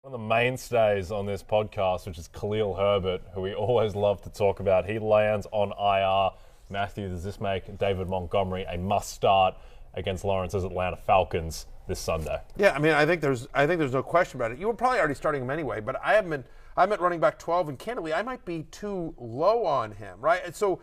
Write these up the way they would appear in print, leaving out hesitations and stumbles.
One of the mainstays on this podcast, which is Khalil Herbert, who we always love to talk about. He lands on IR. Matthew, does this make David Montgomery a must-start against Lawrence's Atlanta Falcons this Sunday? Yeah, I mean, I think there's no question about it. You were probably already starting him anyway, but I'm at running back 12, and candidly, I might be too low on him, right? And so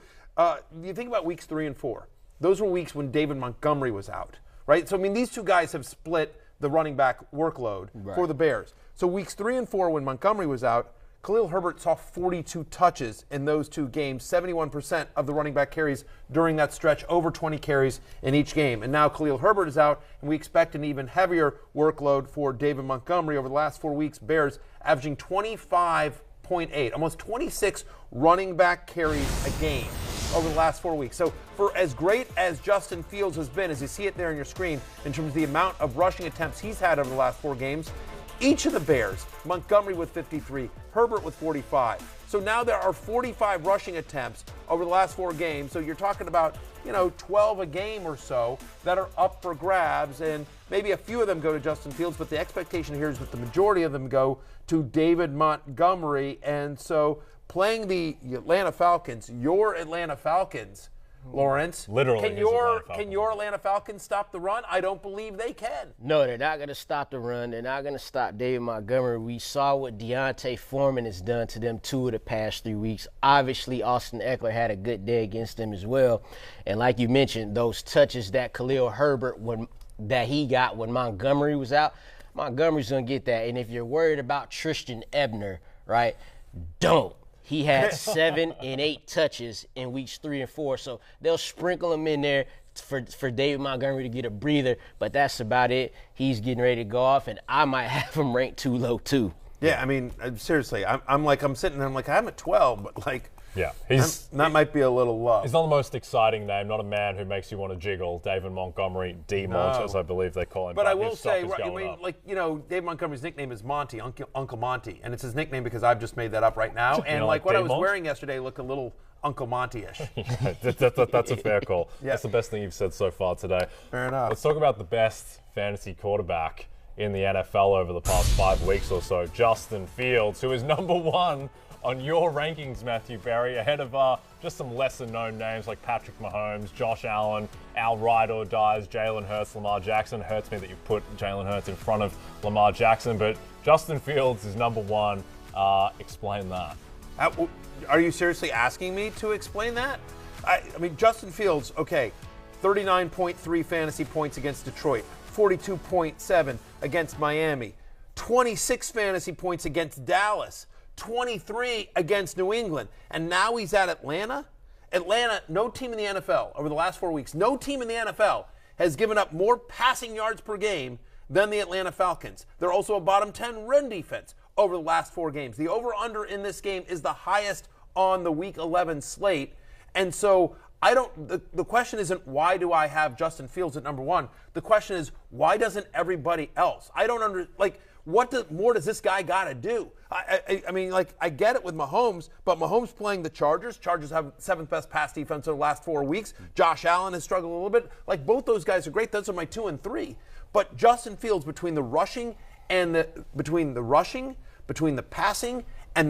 you think about weeks 3 and 4. Those were weeks when David Montgomery was out, right? So, I mean, these two guys have split the running back workload for the Bears. So weeks 3 and 4, when Montgomery was out, Khalil Herbert saw 42 touches in those two games, 71% of the running back carries during that stretch, over 20 carries in each game. And now Khalil Herbert is out, and we expect an even heavier workload for David Montgomery. Over the last 4 weeks, Bears averaging 25.8, almost 26 running back carries a game over the last 4 weeks. So for as great as Justin Fields has been, as you see it there on your screen, in terms of the amount of rushing attempts he's had over the last 4 games, each of the Bears, Montgomery with 53, Herbert with 45. So now there are 45 rushing attempts over the last 4 games. So you're talking about, 12 a game or so that are up for grabs, and maybe a few of them go to Justin Fields, but the expectation here is that the majority of them go to David Montgomery. And so playing the Atlanta Falcons, your Atlanta Falcons, Lawrence, literally, can your Atlanta Falcons stop the run? I don't believe they can. No, they're not going to stop the run. They're not going to stop David Montgomery. We saw what Deontay Foreman has done to them 2 of the past 3 weeks. Obviously, Austin Eckler had a good day against them as well. And like you mentioned, those touches that Khalil Herbert that he got when Montgomery was out, Montgomery's going to get that. And if you're worried about Tristan Ebner, right, don't. He had 7 and 8 touches in weeks 3 and 4, so they'll sprinkle him in there for David Montgomery to get a breather, but that's about it. He's getting ready to go off, and I might have him ranked too low too. Yeah, I mean, seriously, I'm sitting there, I'm at 12, but yeah, that might be a little low. He's not the most exciting name, not a man who makes you want to jiggle. David Montgomery, D-Mont, as I believe they call him. But I will say, David Montgomery's nickname is Monty, Uncle Monty, and it's his nickname because I've just made that up right now. And what I was wearing yesterday looked a little Uncle Monty-ish. Yeah, that's a fair call. Yeah. That's the best thing you've said so far today. Fair enough. Let's talk about the best fantasy quarterback in the NFL over the past 5 weeks or so, Justin Fields, who is number 1 on your rankings, Matthew Berry, ahead of just some lesser-known names like Patrick Mahomes, Josh Allen, our ride or dies, Jalen Hurts, Lamar Jackson. It hurts me that you put Jalen Hurts in front of Lamar Jackson, but Justin Fields is number 1. Explain that. Are you seriously asking me to explain that? I mean, Justin Fields, okay, 39.3 fantasy points against Detroit, 42.7 against Miami, 26 fantasy points against Dallas, 23 against New England, and now he's at Atlanta? Atlanta, no team in the NFL over the last 4 weeks, no team in the NFL has given up more passing yards per game than the Atlanta Falcons. They're also a bottom 10 run defense over the last 4 games. The over-under in this game is the highest on the Week 11 slate, and so the question isn't why do I have Justin Fields at number 1. The question is why doesn't everybody else? I don't what more does this guy got to do? I mean, I get it with Mahomes, but Mahomes playing the Chargers. Chargers have 7th best pass defense over the last 4 weeks. Josh Allen has struggled a little bit. Both those guys are great. Those are my 2 and 3. But Justin Fields, between the passing, and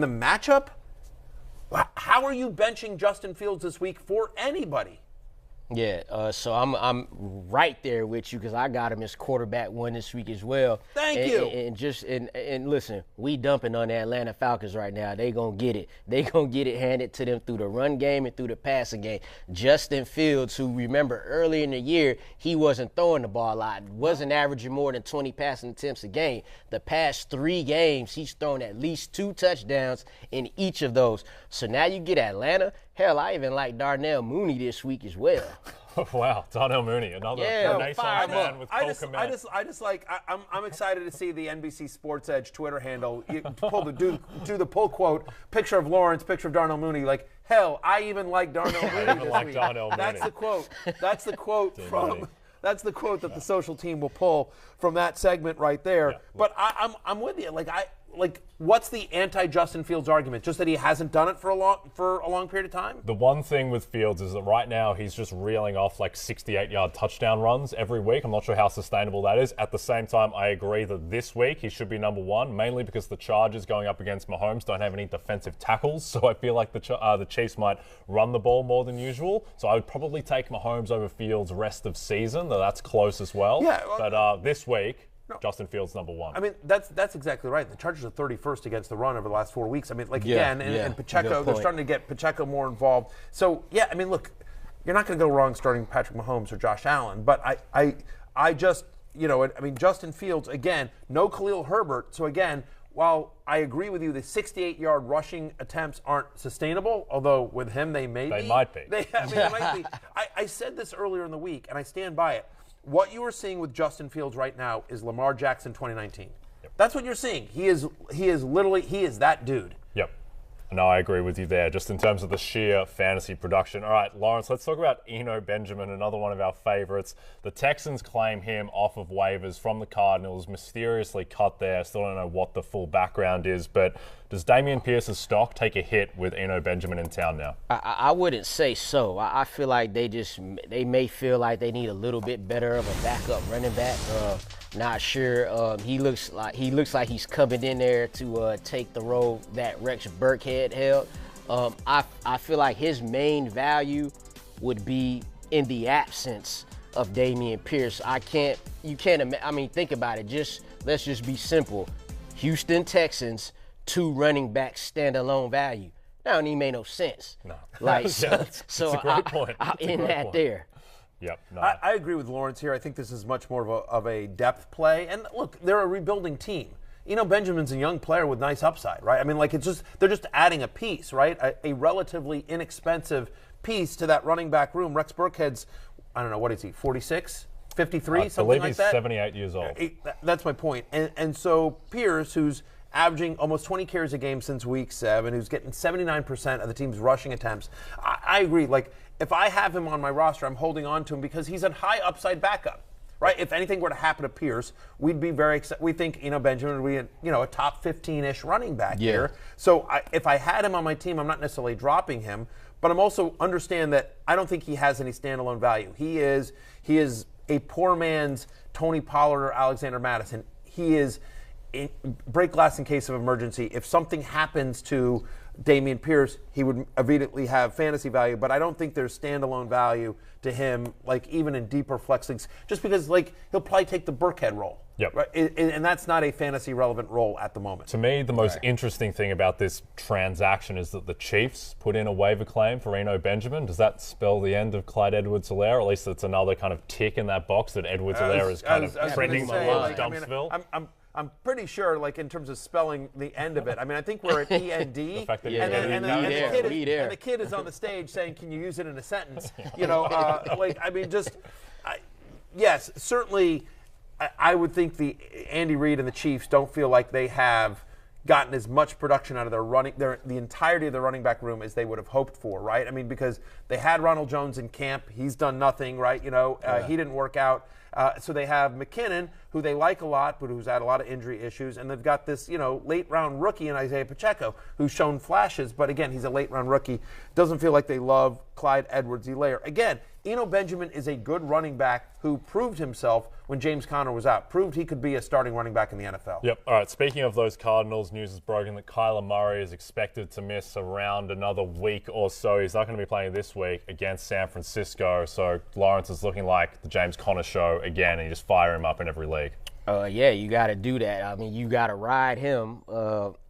the matchup, how are you benching Justin Fields this week for anybody? Yeah, so I'm right there with you because I got him as quarterback 1 this week as well. Thank you. And listen, we dumping on the Atlanta Falcons right now. They gonna get it. They gonna get it handed to them through the run game and through the passing game. Justin Fields, who remember earlier in the year he wasn't throwing the ball a lot, wasn't averaging more than 20 passing attempts a game. The past 3 games he's thrown at least 2 touchdowns in each of those. So now you get Atlanta. Hell, I even like Darnell Mooney this week as well. Wow, Darnell Mooney, another Renaissance man with full command. I'm excited to see the NBC Sports Edge Twitter handle. You do the pull quote, picture of Lawrence, picture of Darnell Mooney. Hell, I even like Darnell Mooney this week. Darnell Mooney. That's the quote. That's the quote from That's the quote that the social team will pull from that segment right there. Yeah. But I'm with you. What's the anti-Justin Fields argument? Just that he hasn't done it for a long period of time? The one thing with Fields is that right now he's just reeling off 68-yard touchdown runs every week. I'm not sure how sustainable that is. At the same time, I agree that this week he should be number one, mainly because the Chargers going up against Mahomes don't have any defensive tackles. So I feel like the Chiefs might run the ball more than usual. So I would probably take Mahomes over Fields rest of season, though that's close as well. Yeah, but this week, no. Justin Fields number one. I mean, that's exactly right. The Chargers are 31st against the run over the last 4 weeks. I mean, and Pacheco, they're starting to get Pacheco more involved. So, yeah, I mean, look, you're not going to go wrong starting Patrick Mahomes or Josh Allen. But I just, Justin Fields, again, no Khalil Herbert. So, again, while I agree with you, the 68-yard rushing attempts aren't sustainable, although with him they may be. They might be. They might be. I said this earlier in the week, and I stand by it. What you are seeing with Justin Fields right now is Lamar Jackson 2019. Yep. That's what you're seeing. He is that dude. Yep. No, I agree with you there, just in terms of the sheer fantasy production. All right, Lawrence, let's talk about Eno Benjamin, another one of our favorites. The Texans claim him off of waivers from the Cardinals, mysteriously cut there. Still don't know what the full background is, but does Dameon Pierce's stock take a hit with Eno Benjamin in town now? I wouldn't say so. I feel like they may feel like they need a little bit better of a backup running back. Not sure. He looks like he's coming in there to take the role that Rex Burkhead held. I feel like his main value would be in the absence of Dameon Pierce. Think about it. Let's just be simple. Houston Texans, 2 running backs standalone value. That don't even make no sense. No. It's a great point. I'll end that there. Yep. No. I agree with Lawrence here. I think this is much more of a depth play. And look, they're a rebuilding team. Eno Benjamin's a young player with nice upside, right? I mean, they're just adding a piece, right? A relatively inexpensive piece to that running back room. Rex Burkhead's, I don't know, what is he, 46, 53, something like that? I believe he's 78 years old. That's my point. And so Pierce, who's averaging almost 20 carries a game since week 7, who's getting 79% of the team's rushing attempts. I agree. If I have him on my roster, I'm holding on to him because he's a high upside backup, right? If anything were to happen to Pierce, we'd be very excited. We think Eno Benjamin would be a top 15-ish running back here. So if I had him on my team, I'm not necessarily dropping him, but I'm also understand that I don't think he has any standalone value. He is a poor man's Tony Pollard or Alexander Madison. He is break glass in case of emergency. If something happens to Dameon Pierce, he would immediately have fantasy value, but I don't think there's standalone value to him, even in deeper flex leagues, just because he'll probably take the Burkhead role. Yep. Right? And that's not a fantasy relevant role at the moment. To me, the most interesting thing about this transaction is that the Chiefs put in a waiver claim for Eno Benjamin. Does that spell the end of Clyde Edwards-Helaire? Or at least it's another kind of tick in that box that Edwards-Helaire is kind of trending towards Dumpsville? I'm pretty sure, in terms of spelling the end of it. I mean, I think we're at END, and the kid is on the stage saying, "Can you use it in a sentence?" Yes, certainly. I would think the Andy Reid and the Chiefs don't feel like they have gotten as much production out of the entirety of their running back room as they would have hoped for, right? I mean, because they had Ronald Jones in camp, he's done nothing, right? He didn't work out. So they have McKinnon, who they like a lot, but who's had a lot of injury issues, and they've got this, late-round rookie in Isaiah Pacheco, who's shown flashes, but again, he's a late-round rookie. Doesn't feel like they love Clyde Edwards-Helaire. Again, Eno Benjamin is a good running back who proved himself when James Conner was out, proved he could be a starting running back in the NFL. Yep. All right, speaking of those Cardinals, news is broken that Kyler Murray is expected to miss around another week or so. He's not going to be playing this week against San Francisco, so Lawrence is looking like the James Conner show again, and you just fire him up in every league. You got to do that. I mean, you got to ride him.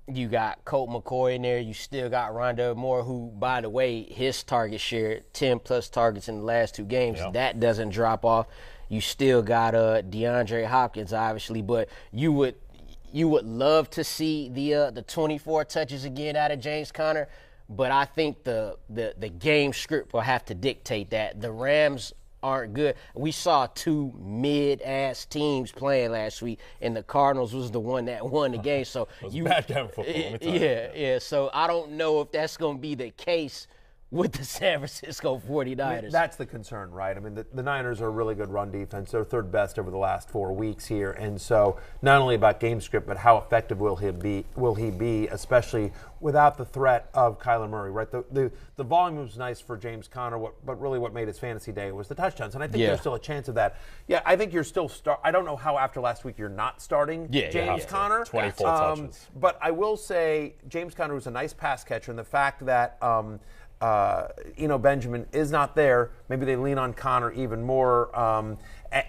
You got Colt McCoy in there. You still got Rondale Moore, who, by the way, his target share, 10-plus targets in the last 2 games. Yeah. That doesn't drop off. You still got DeAndre Hopkins, obviously, but you would love to see the 24 touches again out of James Conner, but I think the game script will have to dictate that. The Rams aren't good. We saw 2 mid-ass teams playing last week, and the Cardinals was the one that won the game. So it was a bad game of football. Let me tell you. Yeah. So I don't know if that's going to be the case with the San Francisco 49ers. I mean, that's the concern, right? I mean, the Niners are a really good run defense. They're third best over the last 4 weeks here. And so not only about game script, but how effective will he be, especially without the threat of Kyler Murray, right? The volume was nice for James Conner, but really what made his fantasy day was the touchdowns. And I think there's still a chance of that. Yeah, I think you're still I don't know how after last week you're not starting James Conner. 24 touches. But I will say James Conner was a nice pass catcher, and the fact that Eno Benjamin is not there, maybe they lean on Conner even more.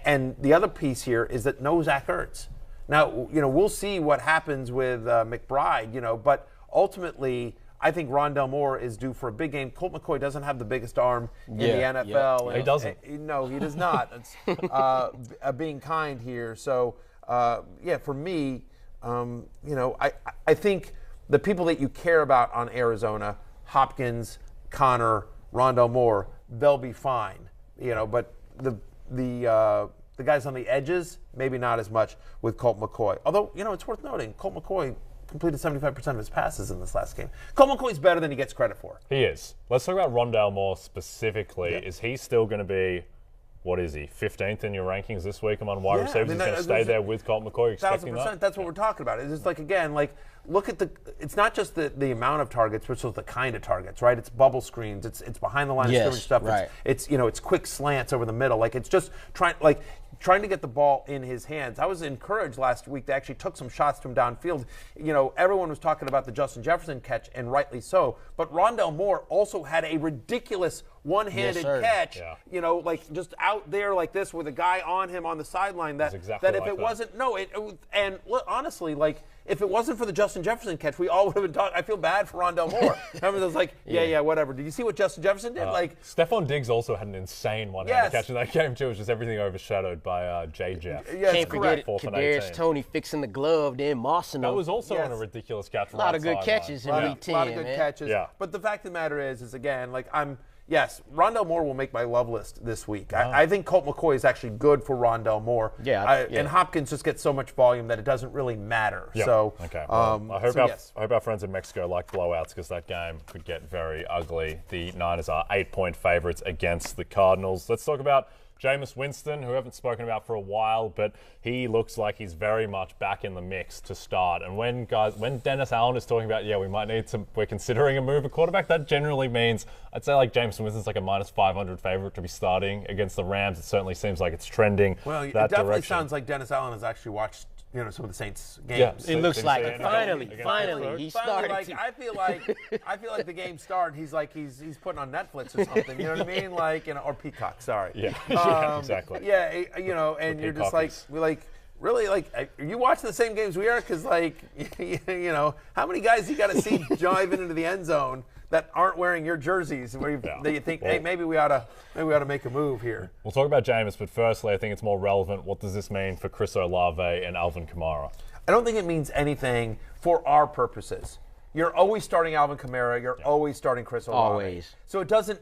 And the other piece here is that no Zach Ertz. Now, we'll see what happens with McBride, but ultimately, I think Rondale Moore is due for a big game. Colt McCoy doesn't have the biggest arm in the NFL. He doesn't. No, he does not. It's being kind here. So, for me, I think the people that you care about on Arizona, Hopkins, Conner, Rondale Moore, they'll be fine. But the guys on the edges, maybe not as much with Colt McCoy. Although, it's worth noting, Colt McCoy completed 75% of his passes in this last game. Colt McCoy's better than he gets credit for. He is. Let's talk about Rondale Moore specifically. Yeah. Is he still going to be, what is he, 15th in your rankings this week among wide receivers? He's going to stay there with Colt McCoy, expecting 1,000%. That's what we're talking about. It's just look at it's not just the amount of targets, but also the kind of targets, right? It's bubble screens. It's behind the line of scrimmage stuff. Right. It's quick slants over the middle. It's just trying to get the ball in his hands. I was encouraged last week. They actually took some shots to him downfield. Everyone was talking about the Justin Jefferson catch, and rightly so. But Rondale Moore also had a ridiculous one-handed catch, just out there like this with a guy on him on the sideline. That if it wasn't, honestly, if it wasn't for the Justin Jefferson catch, we all would have been talking. I feel bad for Rondale Moore. Everyone was like, whatever. Did you see what Justin Jefferson did? Stephon Diggs also had an insane one-handed catch in that game too. It was just everything overshadowed by J. Jeff. Yes, can't forget Kadarius Toney fixing the glove, then mossing that was also on a ridiculous catch. A lot of good catches in Week 10. A lot of good catches. Yeah. But the fact of the matter is again, yes, Rondale Moore will make my love list this week. I think Colt McCoy is actually good for Rondale Moore. And Hopkins just gets so much volume that it doesn't really matter. Yep. So, okay. Well, I hope our friends in Mexico like blowouts because that game could get very ugly. The Niners are 8-point favorites against the Cardinals. Let's talk about Jameis Winston, who we haven't spoken about for a while, but he looks like he's very much back in the mix to start. And when Dennis Allen is talking about, we're considering a move at quarterback, that generally means, I'd say Jameis Winston's like a minus 500 favorite to be starting against the Rams. It certainly seems like it's trending it that definitely direction. Sounds like Dennis Allen has actually watched some of the Saints games. It looks like finally he started. I feel like the game started. He's putting on Netflix or something. You know what I mean? Or Peacock. Sorry. Yeah. Exactly. Yeah, and you're just really, are you watching the same games we are? Because how many guys you got to see driving into the end zone that aren't wearing your jerseys, that you think, hey, maybe we ought to make a move here. We'll talk about Jameis, but firstly, I think it's more relevant. What does this mean for Chris Olave and Alvin Kamara? I don't think it means anything for our purposes. You're always starting Alvin Kamara. You're always starting Chris Olave. Always. So it doesn't.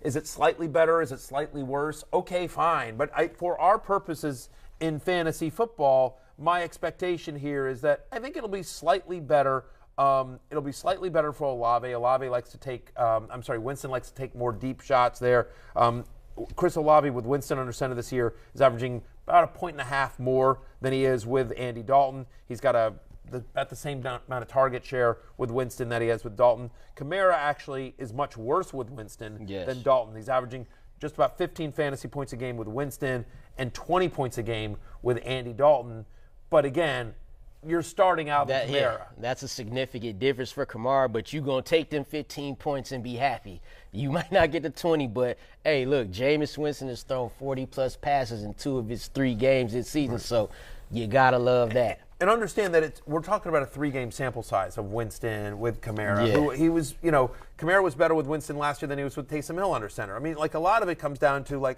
Is it slightly better? Is it slightly worse? Okay, fine. But for our purposes in fantasy football, my expectation here is that I think it'll be slightly better. It'll be slightly better for Olave. Olave likes to take. Winston likes to take more deep shots there. Chris Olave with Winston under center this year is averaging about 1.5 more than he is with Andy Dalton. He's got about the same amount of target share with Winston that he has with Dalton. Kamara actually is much worse with Winston than Dalton. He's averaging just about 15 fantasy points a game with Winston and 20 points a game with Andy Dalton. But again, you're starting out with Kamara. Yeah, that's a significant difference for Kamara, but you're going to take them 15 points and be happy. You might not get the 20, but, hey, look, Jameis Winston has thrown 40-plus passes in 2 of his 3 games this season, so you got to love that. And understand that we're talking about a 3-game sample size of Winston with Kamara. Yeah. Kamara was better with Winston last year than he was with Taysom Hill under center. I mean, a lot of it comes down to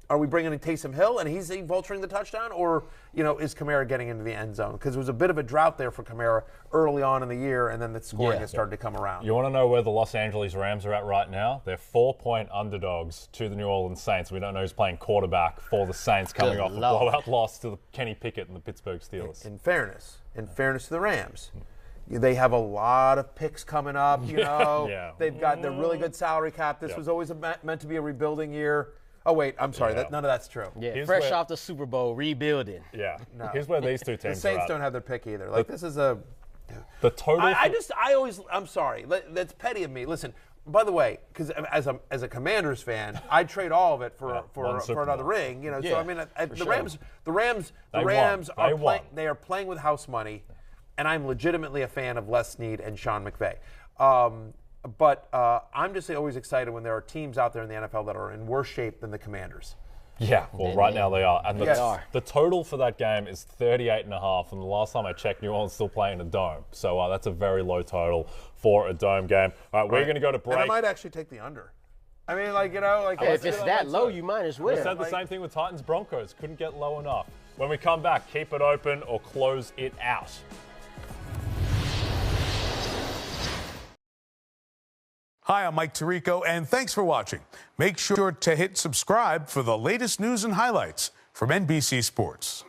are we bringing in Taysom Hill and he's vulturing the touchdown, or is Kamara getting into the end zone? Because there was a bit of a drought there for Kamara early on in the year, and then the scoring has started to come around. You want to know where the Los Angeles Rams are at right now? They're 4-point underdogs to the New Orleans Saints. We don't know who's playing quarterback for the Saints, coming off a blowout loss to the Kenny Pickett and the Pittsburgh Steelers. In fairness to the Rams, They have a lot of picks coming up, you know. Yeah. They've got the really good salary cap. This was always meant to be a rebuilding year. Oh, wait, I'm sorry. Yeah. None of that's true. Yeah, Here's fresh where- off the Super Bowl, rebuilding. Yeah. No. Here's where these two The teams Saints are at. don't have their pick either. Like, this is a... The total. I'm sorry. That's petty of me. Listen, by the way, because as a Commanders fan, I'd trade all of it for one Super another Bowl. ring. You know, so Yeah, I mean, the sure. Rams They are playing with house money, and I'm legitimately a fan of Les Snead and Sean McVay. But I'm just always excited when there are teams out there in the NFL that are in worse shape than the Commanders. Yeah, well, right now they are. And Yes. They are. the total for that game is 38.5, and the last time I checked, New Orleans still playing a dome. So that's a very low total for a dome game. All right, we're going to go to break. And I might actually take the under. I mean, like, you know, like If it's that low, you might as well. We said the same thing with Titans Broncos. Couldn't get low enough. When we come back, keep it open or close it out. Hi, I'm Mike Tirico, and thanks for watching. Make sure to hit subscribe for the latest news and highlights from NBC Sports.